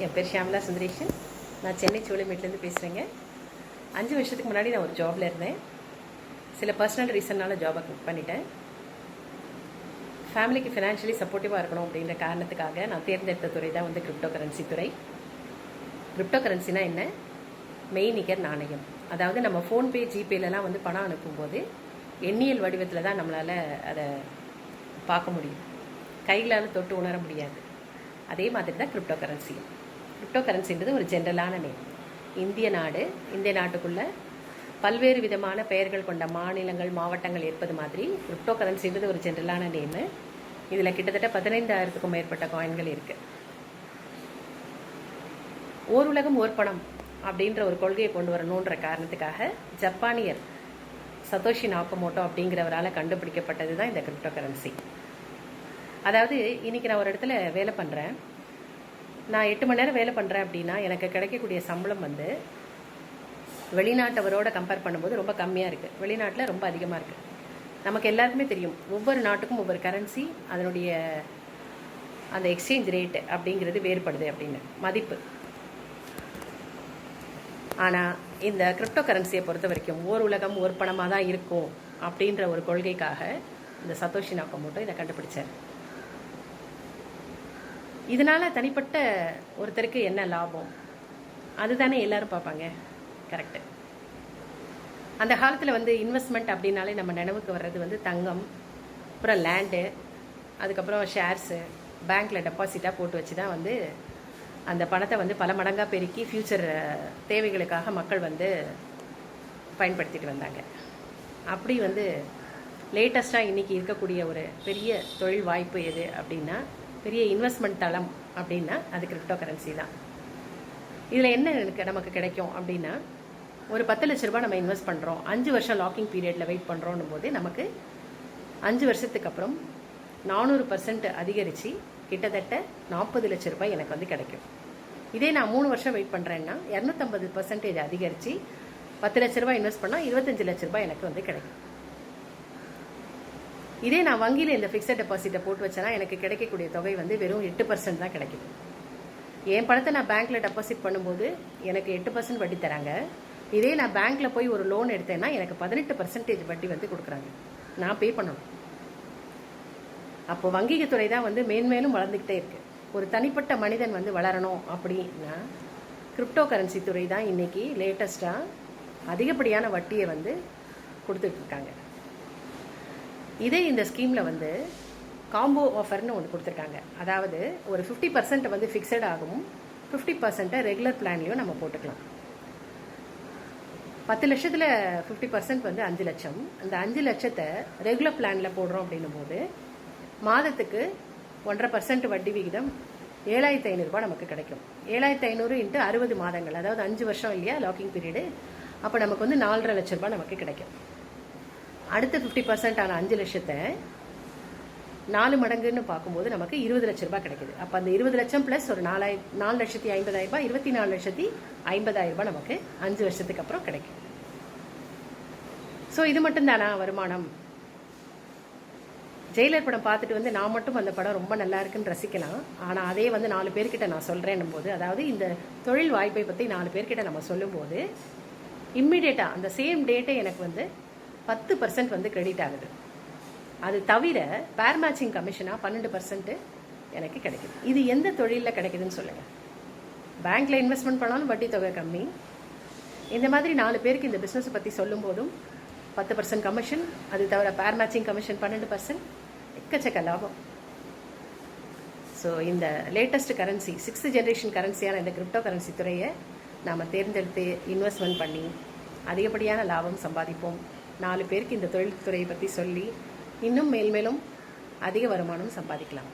என் பேர் ஷியாமலா சுந்தரேஷன். நான் சென்னை சோழிமேட்லேருந்து பேசுகிறேங்க. 5 வருஷத்துக்கு முன்னாடி நான் ஒரு ஜாபில் இருந்தேன். சில பர்சனல் ரீசன்னால ஜாபை குவிட் பண்ணிட்டேன். ஃபேமிலிக்கு ஃபினான்ஷியலி சப்போர்ட்டிவாக இருக்கணும் அப்படின்ற காரணத்துக்காக நான் தேர்ந்தெடுத்த துறை தான் வந்து கிரிப்டோ கரன்சி துறை. கிரிப்டோ கரன்சினா என்ன? மெய்நிகர் நாணயம். அதாவது நம்ம ஃபோன்பே, ஜிபேலலாம் வந்து பணம் அனுப்பும்போது எண்ணியல் வடிவத்தில் தான் நம்மளால் அதை பார்க்க முடியும், கைகளால் தொட்டு உணர முடியாது. அதே மாதிரி தான் கிரிப்டோ கரன்சி. கிரிப்டோ கரன்சின்றது ஒரு ஜென்ரலான நேம். இந்திய நாட்டுக்குள்ள பல்வேறு விதமான பெயர்கள் கொண்ட மாநிலங்கள், மாவட்டங்கள் இருப்பது மாதிரி கிரிப்டோ கரன்சின்றது ஒரு ஜென்ரலான நேமு. இதில் கிட்டத்தட்ட 15,000க்கும் மேற்பட்ட காயின்கள் இருக்கு. ஓர் உலகம் ஓர் பணம் அப்படின்ற ஒரு கொள்கையை கொண்டு வரணுன்ற காரணத்துக்காக ஜப்பானியர் சதோஷி நாக்கமோட்டோ அப்படிங்கிறவரால் கண்டுபிடிக்கப்பட்டது தான் இந்த கிரிப்டோ கரன்சி. அதாவது இன்னைக்கு நான் ஒரு இடத்துல வேலை பண்ணுறேன். நான் 8 மணி நேரம் வேலை பண்ணுறேன் அப்படின்னா எனக்கு கிடைக்கக்கூடிய சம்பளம் வந்து வெளிநாட்டவரோட கம்பேர் பண்ணும்போது ரொம்ப கம்மியாக இருக்குது. வெளிநாட்டில் ரொம்ப அதிகமாக இருக்குது. நமக்கு எல்லாருக்குமே தெரியும், ஒவ்வொரு நாட்டுக்கும் ஒவ்வொரு கரன்சி, அதனுடைய அந்த எக்ஸ்சேஞ்ச் ரேட்டு அப்படிங்கிறது வேறுபடுது அப்படின்னு, மதிப்பு. ஆனால் இந்த கிரிப்டோ கரன்சியை பொறுத்த வரைக்கும் ஓர் உலகம் ஓர் பணமாக தான் இருக்கும் அப்படின்ற ஒரு கொள்கைக்காக இந்த சதோஷி நாக்கமோட்டோ இதை கண்டுபிடிச்சார். இதனால் தனிப்பட்ட ஒருத்தருக்கு என்ன லாபம், அதுதானே எல்லாரும் பார்ப்பாங்க. கரெக்டு. அந்த காலத்தில் வந்து இன்வெஸ்ட்மெண்ட் அப்படின்னாலே நம்ம நினைவுக்கு வர்றது வந்து தங்கம், அப்புறம் லேண்டு, அதுக்கப்புறம் ஷேர்ஸு, பேங்க்கில் டெபாசிட்டாக போட்டு வச்சு தான் வந்து அந்த பணத்தை வந்து பல மடங்காக பெருக்கி ஃப்யூச்சர் தேவைகளுக்காக மக்கள் வந்து பயன்படுத்திட்டு வந்தாங்க. அப்படி வந்து லேட்டஸ்ட்டாக இன்றைக்கி இருக்கக்கூடிய ஒரு பெரிய தொழில் வாய்ப்பு எது அப்படின்னா, பெரிய இன்வெஸ்ட்மெண்ட் தளம் அப்படின்னா அது கிரிப்டோ கரன்சி தான். இதில் என்ன நமக்கு கிடைக்கும் அப்படின்னா, ஒரு 10 லட்ச ரூபாய் நம்ம இன்வெஸ்ட் பண்ணுறோம், 5 வருஷம் லாக்கிங் பீரியடில் வெயிட் பண்ணுறோன்னும் போது நமக்கு 5 வருஷத்துக்கு அப்புறம் 400% அதிகரித்து கிட்டத்தட்ட 40 லட்ச ரூபாய் எனக்கு வந்து கிடைக்கும். இதே நான் 3 வருஷம் வெயிட் பண்ணுறேன்னா 250% அதிகரித்து 10 லட்ச ரூபாய் இன்வெஸ்ட் பண்ணால் 25 லட்ச ரூபாய் எனக்கு வந்து கிடைக்கும். இதே நான் வங்கியில் இந்த ஃபிக்ஸட் டெபாசிட்டை போட்டு வச்சேன்னா எனக்கு கிடைக்கக்கூடிய தொகை வந்து வெறும் 8% தான் கிடைக்கும். என் பணத்தை நான் பேங்க்கில் டெபாசிட் பண்ணும்போது எனக்கு 8% வட்டி தராங்க. இதே நான் பேங்க்கில் போய் ஒரு லோன் எடுத்தேன்னா எனக்கு 18% வட்டி வந்து கொடுக்குறாங்க, நான் பே பண்ணணும். அப்போ வங்கிக துறை தான் வந்து மேன்மேலும் வளர்ந்துக்கிட்டே இருக்கு. ஒரு தனிப்பட்ட மனிதன் வந்து வளரணும் அப்படின்னா கிரிப்டோ கரன்சி துறை தான் இன்னைக்கு லேட்டஸ்டாக அதிகப்படியான வட்டியை வந்து கொடுத்துட்டு இருக்காங்க. இதே இந்த ஸ்கீமில் வந்து காம்போ ஆஃபர்னு ஒன்று கொடுத்துருக்காங்க. அதாவது ஒரு 50% வந்து ஃபிக்ஸட் ஆகும், 50% ரெகுலர் பிளான்லையும் நம்ம போட்டுக்கலாம். 10 லட்சத்தில் 50% வந்து 5 லட்சம். அந்த 5 லட்சத்தை ரெகுலர் பிளானில் போடுறோம் அப்படின்னும் போது மாதத்துக்கு 1.5% வட்டி விகிதம் 7,500 ரூபாய் நமக்கு கிடைக்கும். 7,500 × 60 மாதங்கள், அதாவது 5 வருஷம் இல்லையா லாக்கிங் பீரியடு. அப்போ நமக்கு வந்து 4.5 லட்ச ரூபாய் நமக்கு கிடைக்கும். அடுத்த 50% ஆன 5 லட்சத்தை 4 மடங்குன்னு பார்க்கும்போது நமக்கு 20 லட்ச ரூபாய் கிடைக்குது. அப்போ அந்த 20 லட்சம் ப்ளஸ் ஒரு 4,50,000 ரூபாய், 24,50,000 ரூபாய் நமக்கு 5 வருஷத்துக்கு அப்புறம் கிடைக்கும். ஸோ இது மட்டும்தானா வருமானம்? ஜெயிலர் படம் பார்த்துட்டு வந்து நான் மட்டும் அந்த படம் ரொம்ப நல்லா இருக்குன்னு ரசிக்கலாம். ஆனால் அதே வந்து 4 பேர்கிட்ட நான் சொல்கிறேன்னும் போது, அதாவது இந்த தொழில் வாய்ப்பை பற்றி 4 பேர்கிட்ட நம்ம சொல்லும்போது இம்மிடியேட்டாக அந்த சேம் டேட்டே எனக்கு வந்து 10% வந்து கிரெடிட் ஆகுது. அது தவிர பேர் மேட்சிங் கமிஷனாக 12% எனக்கு கிடைக்குது. இது எந்த தொழிலில் கிடைக்குதுன்னு சொல்லுங்கள். பேங்க்கில் இன்வெஸ்ட்மெண்ட் பண்ணாலும் வட்டி தொகை கம்மி. இந்த மாதிரி 4 பேருக்கு இந்த பிஸ்னஸை பற்றி சொல்லும் போதும் 10% கமிஷன், அது தவிர பேர் மேட்சிங் கமிஷன் 12%, எக்கச்சக்க லாபம். ஸோ இந்த லேட்டஸ்ட் கரன்சி, 6th ஜென்ரேஷன் கரன்சியான இந்த கிரிப்டோ கரன்சி துறையை நாம் தேர்ந்தெடுத்து இன்வெஸ்ட்மெண்ட் பண்ணி அதிகப்படியான லாபம் சம்பாதிப்போம். 4 பேருக்கு இந்த தொழில் துறையை பற்றி சொல்லி இன்னும் மேல்மேலும் அதிக வருமானம் சம்பாதிக்கலாம்.